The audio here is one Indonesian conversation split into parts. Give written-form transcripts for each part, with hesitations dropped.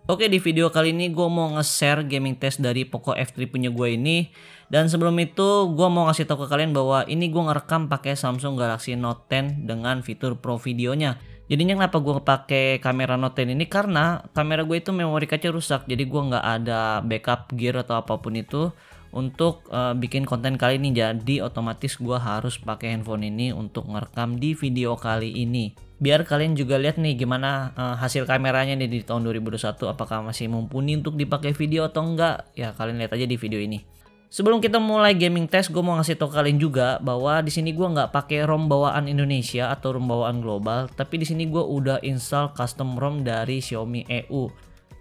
Oke, di video kali ini gue mau nge-share gaming test dari Poco F3 punya gue ini. Dan sebelum itu gue mau ngasih tahu ke kalian bahwa ini gue ngerekam pakai Samsung Galaxy Note 10 dengan fitur Pro videonya. Jadinya kenapa gue pakai kamera Note 10 ini, karena kamera gue itu memori kaca rusak. Jadi gue nggak ada backup gear atau apapun itu untuk bikin konten kali ini. Jadi otomatis gue harus pakai handphone ini untuk ngerekam di video kali ini. Biar kalian juga lihat nih gimana hasil kameranya nih di tahun 2021, apakah masih mumpuni untuk dipakai video atau enggak. Ya kalian lihat aja di video ini. Sebelum kita mulai gaming test, gue mau ngasih tau kalian juga bahwa di sini gue nggak pakai ROM bawaan Indonesia atau ROM bawaan global, tapi di sini gue udah install custom ROM dari Xiaomi EU.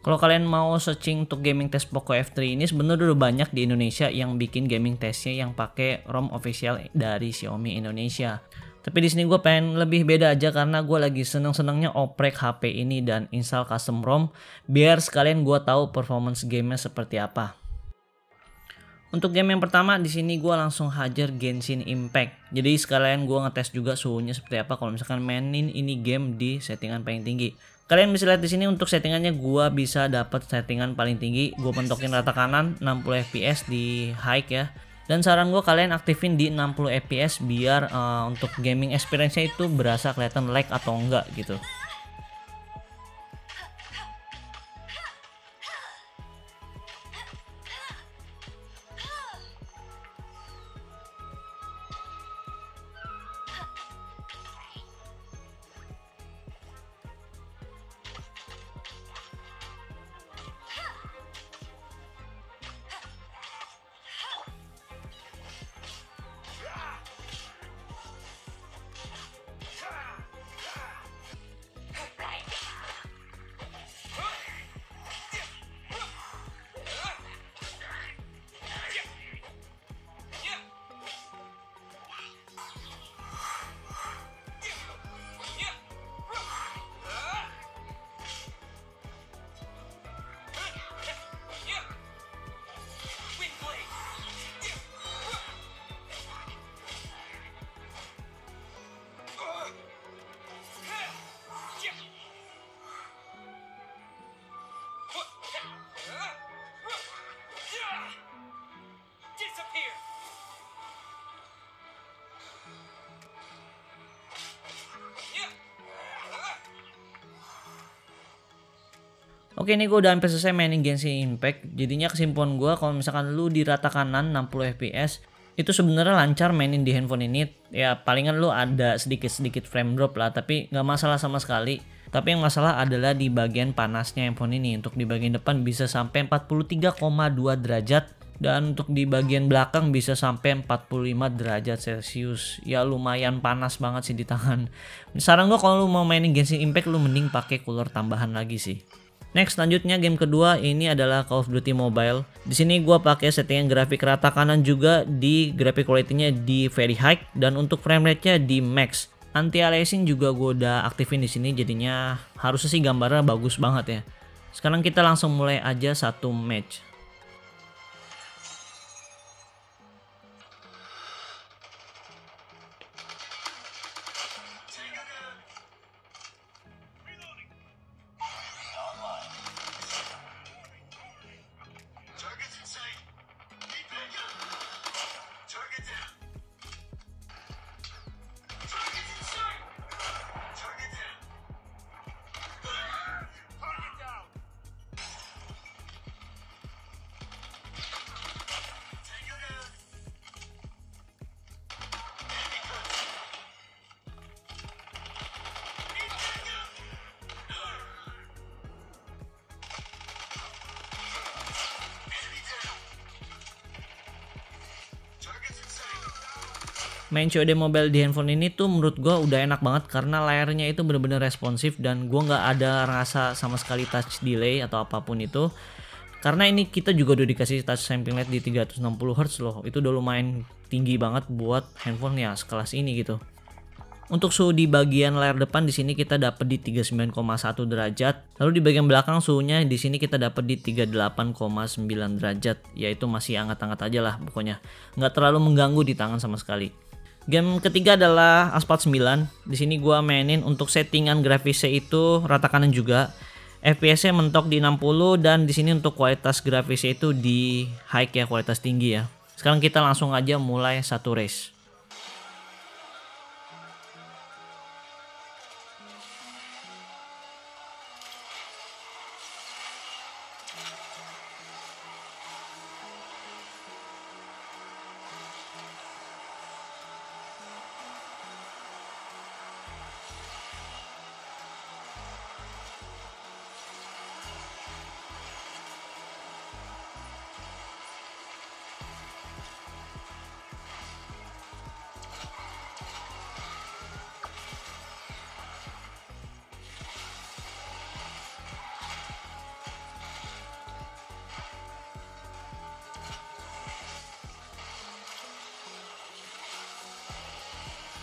Kalau kalian mau searching untuk gaming test Poco F3 ini, sebenarnya udah banyak di Indonesia yang bikin gaming testnya yang pakai ROM official dari Xiaomi Indonesia. Tapi di sini gue pengen lebih beda aja karena gue lagi seneng-senengnya oprek HP ini dan install custom ROM biar sekalian gue tahu performance gamenya seperti apa. Untuk game yang pertama di sini gue langsung hajar Genshin Impact. Jadi sekalian gue ngetes juga suhunya seperti apa kalau misalkan mainin ini game di settingan paling tinggi. Kalian bisa lihat di sini untuk settingannya gue bisa dapat settingan paling tinggi. Gue pentokin rata kanan 60 fps di high ya. Dan saran gue kalian aktifin di 60 fps biar untuk gaming experience-nya itu berasa kelihatan lag atau enggak gitu. Oke, ini gue udah hampir selesai mainin Genshin Impact. Jadinya kesimpulan gue kalau misalkan lu di rata kanan 60 fps itu sebenarnya lancar mainin di handphone ini. Ya palingan lu ada sedikit frame drop lah, tapi nggak masalah sama sekali. Tapi yang masalah adalah di bagian panasnya handphone ini. Untuk di bagian depan bisa sampai 43,2 derajat. Dan untuk di bagian belakang bisa sampai 45 derajat Celcius. Ya lumayan panas banget sih di tangan. Saran gue kalau lu mau mainin Genshin Impact, lu mending pakai cooler tambahan lagi sih. Next, selanjutnya game kedua ini adalah Call of Duty Mobile. Di sini gua pakai settingan grafik rata kanan juga, di graphic quality-nya di very high dan untuk frame rate-nya di max. Anti aliasing juga gua udah aktifin di sini, jadinya harusnya sih gambarnya bagus banget ya. Sekarang kita langsung mulai aja satu match. Main COD Mobile di handphone ini tuh menurut gue udah enak banget karena layarnya itu bener-bener responsif dan gue nggak ada rasa sama sekali touch delay atau apapun itu. Karena ini kita juga udah dikasih touch sampling light di 360 Hz loh. Itu udah lumayan tinggi banget buat handphone ya sekelas ini gitu. Untuk suhu di bagian layar depan di sini kita dapat di 39,1 derajat. Lalu di bagian belakang suhunya di sini kita dapat di 38,9 derajat. Yaitu masih hangat-hangat aja lah pokoknya. Nggak terlalu mengganggu di tangan sama sekali. Game ketiga adalah Asphalt 9. Di sini gua mainin untuk settingan grafisnya itu rata kanan juga. FPS-nya mentok di 60 dan di sini untuk kualitas grafisnya itu di high ya, kualitas tinggi ya. Sekarang kita langsung aja mulai satu race.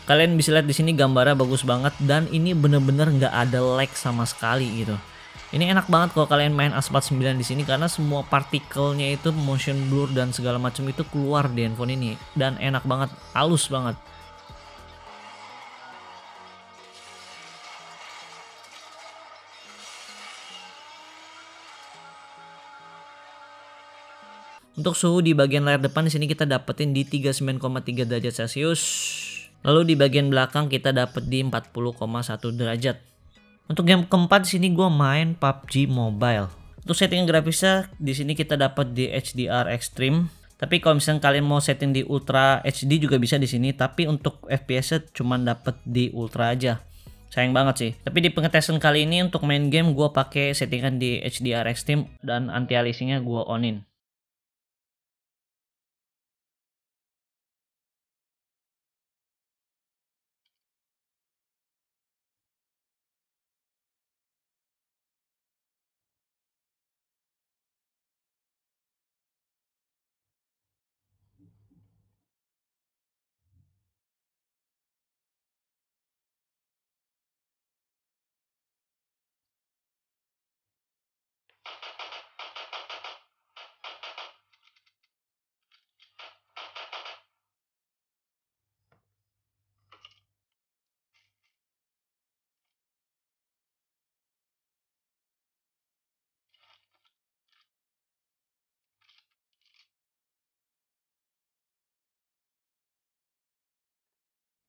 Kalian bisa lihat di sini gambarnya bagus banget dan ini bener-bener nggak ada lag sama sekali gitu. Ini enak banget kalau kalian main Asphalt 9 di sini karena semua partikelnya itu motion blur dan segala macam itu keluar di handphone ini dan enak banget, halus banget. Untuk suhu di bagian layar depan di sini kita dapetin di 39,3 derajat Celcius. Lalu di bagian belakang kita dapet di 40,1 derajat. Untuk game keempat di sini gue main PUBG Mobile. Untuk setting grafisnya di sini kita dapat di HDR Extreme. Tapi kalau misalnya kalian mau setting di Ultra HD juga bisa di sini. Tapi untuk FPS-nya cuma dapat di Ultra aja. Sayang banget sih. Tapi di pengetesan kali ini untuk main game gue pakai settingan di HDR Extreme dan anti aliasingnya gue onin.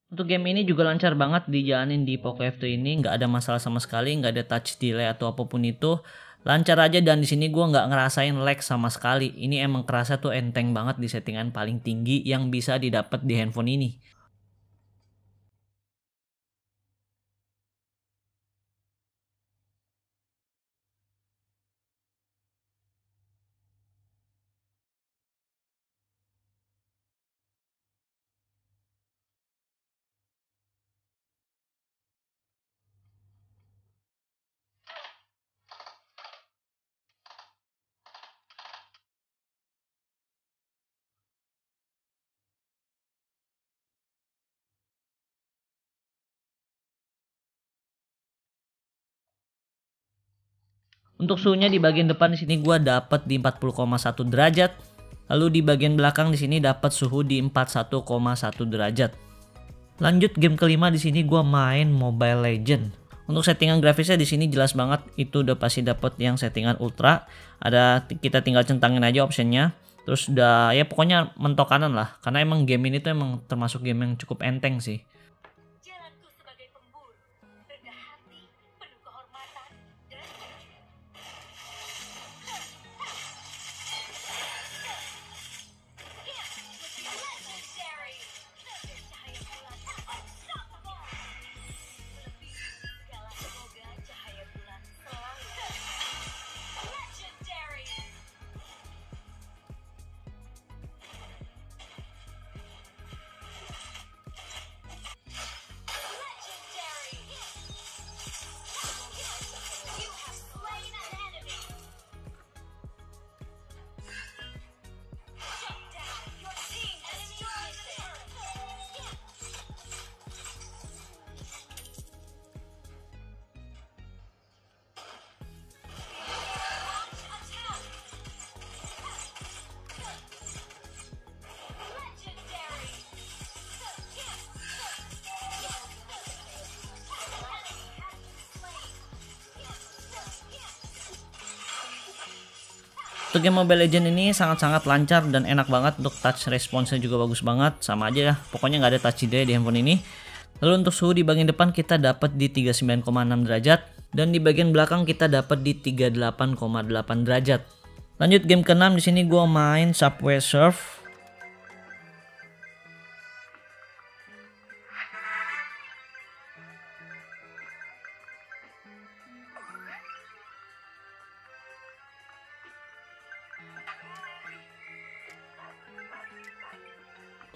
Untuk game ini juga lancar banget dijalanin di Poco F2 ini, nggak ada masalah sama sekali, nggak ada touch delay atau apapun itu, lancar aja dan di sini gue nggak ngerasain lag sama sekali. Ini emang kerasa tuh enteng banget di settingan paling tinggi yang bisa didapat di handphone ini. Untuk suhunya di bagian depan di sini gua dapat di 40,1 derajat. Lalu di bagian belakang di sini dapat suhu di 41,1 derajat. Lanjut game kelima di sini gua main Mobile Legend. Untuk settingan grafisnya di sini jelas banget, itu udah pasti dapat yang settingan ultra. Ada kita tinggal centangin aja optionnya. Terus udah ya pokoknya mentok kanan lah. Karena emang game ini tuh emang termasuk game yang cukup enteng sih. Jalanku sebagai pemburu, rendah hati, penuh kehormatan, dan legendary. Cahaya bulan, unstoppable. Melebihi segala semoga cahaya bulan selalu legendary. Untuk game Mobile Legends ini sangat-sangat lancar dan enak banget. Untuk touch response-nya juga bagus banget. Sama aja ya, pokoknya nggak ada touch delay di handphone ini. Lalu untuk suhu di bagian depan kita dapat di 39,6 derajat. Dan di bagian belakang kita dapat di 38,8 derajat. Lanjut game ke-6, di sini gue main Subway Surf.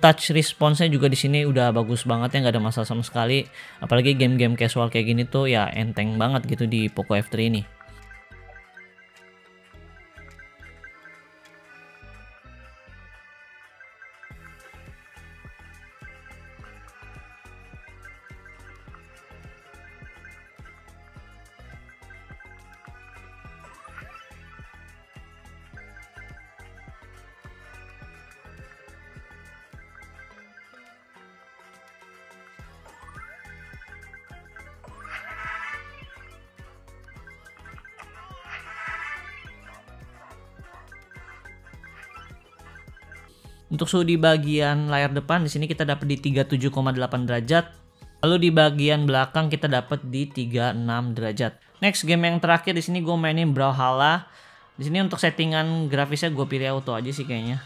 Touch response-nya juga di sini udah bagus banget ya, nggak ada masalah sama sekali. Apalagi game-game casual kayak gini tuh ya enteng banget gitu di Poco F3 ini. Untuk suhu di bagian layar depan di sini kita dapat di 37,8 derajat. Lalu di bagian belakang kita dapat di 36 derajat. Next game yang terakhir di sini gue mainin Brawlhalla. Di sini untuk settingan grafisnya gue pilih auto aja sih kayaknya.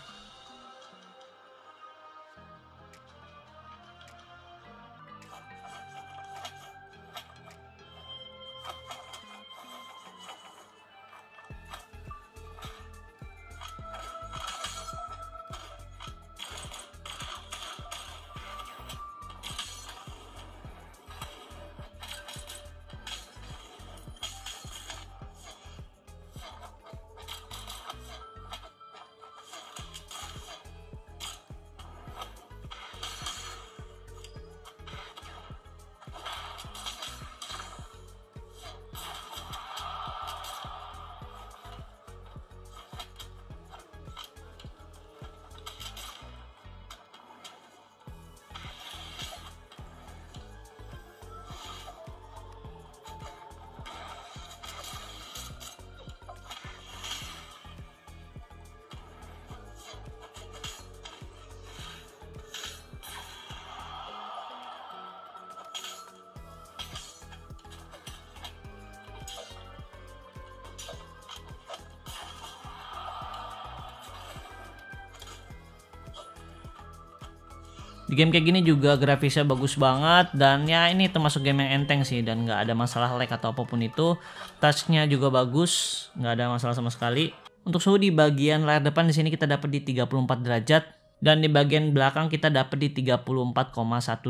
Di game kayak gini juga grafisnya bagus banget, dan ya ini termasuk game yang enteng sih dan nggak ada masalah lag atau apapun itu. Touchnya juga bagus, nggak ada masalah sama sekali. Untuk suhu di bagian layar depan di sini kita dapat di 34 derajat dan di bagian belakang kita dapat di 34,1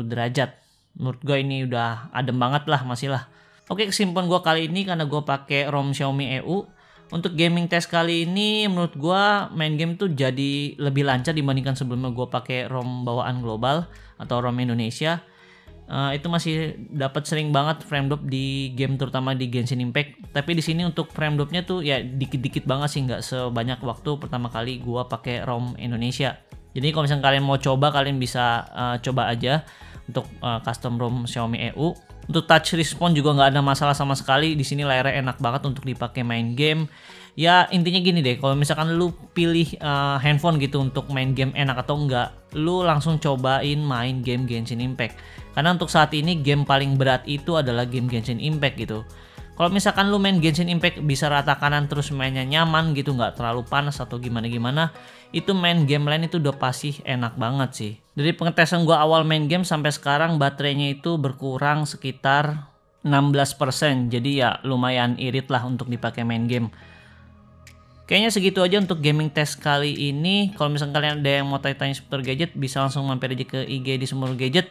derajat. Menurut gue ini udah adem banget lah, masih lah. Oke, kesimpulan gue kali ini karena gue pakai ROM Xiaomi EU. Untuk gaming test kali ini menurut gua main game tuh jadi lebih lancar dibandingkan sebelumnya gua pakai ROM bawaan global atau ROM Indonesia. Itu masih dapat sering banget frame drop di game, terutama di Genshin Impact. Tapi di sini untuk frame dropnya tuh ya dikit-dikit banget sih, nggak sebanyak waktu pertama kali gua pakai ROM Indonesia. Jadi kalau misalnya kalian mau coba, kalian bisa coba aja untuk custom ROM Xiaomi EU. Untuk touch response juga nggak ada masalah sama sekali. Di sini layarnya enak banget untuk dipakai main game. Ya intinya gini deh, kalau misalkan lu pilih handphone gitu untuk main game enak atau enggak, lu langsung cobain main game Genshin Impact. Karena untuk saat ini game paling berat itu adalah game Genshin Impact gitu. Kalau misalkan lu main Genshin Impact bisa rata kanan terus mainnya nyaman gitu, nggak terlalu panas atau gimana-gimana, itu main game lain itu udah pasti enak banget sih. Dari pengetesan gua awal main game sampai sekarang baterainya itu berkurang sekitar 16%. Jadi ya lumayan irit lah untuk dipakai main game. Kayaknya segitu aja untuk gaming test kali ini. Kalau misalkan kalian ada yang mau tanya-tanya seputar gadget, bisa langsung mampir aja ke IG di Sumur Gadget.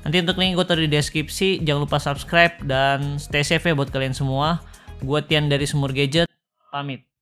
Nanti untuk link gue taruh di deskripsi. Jangan lupa subscribe dan stay safe ya buat kalian semua. Gue Tian dari Sumur Gadget, pamit.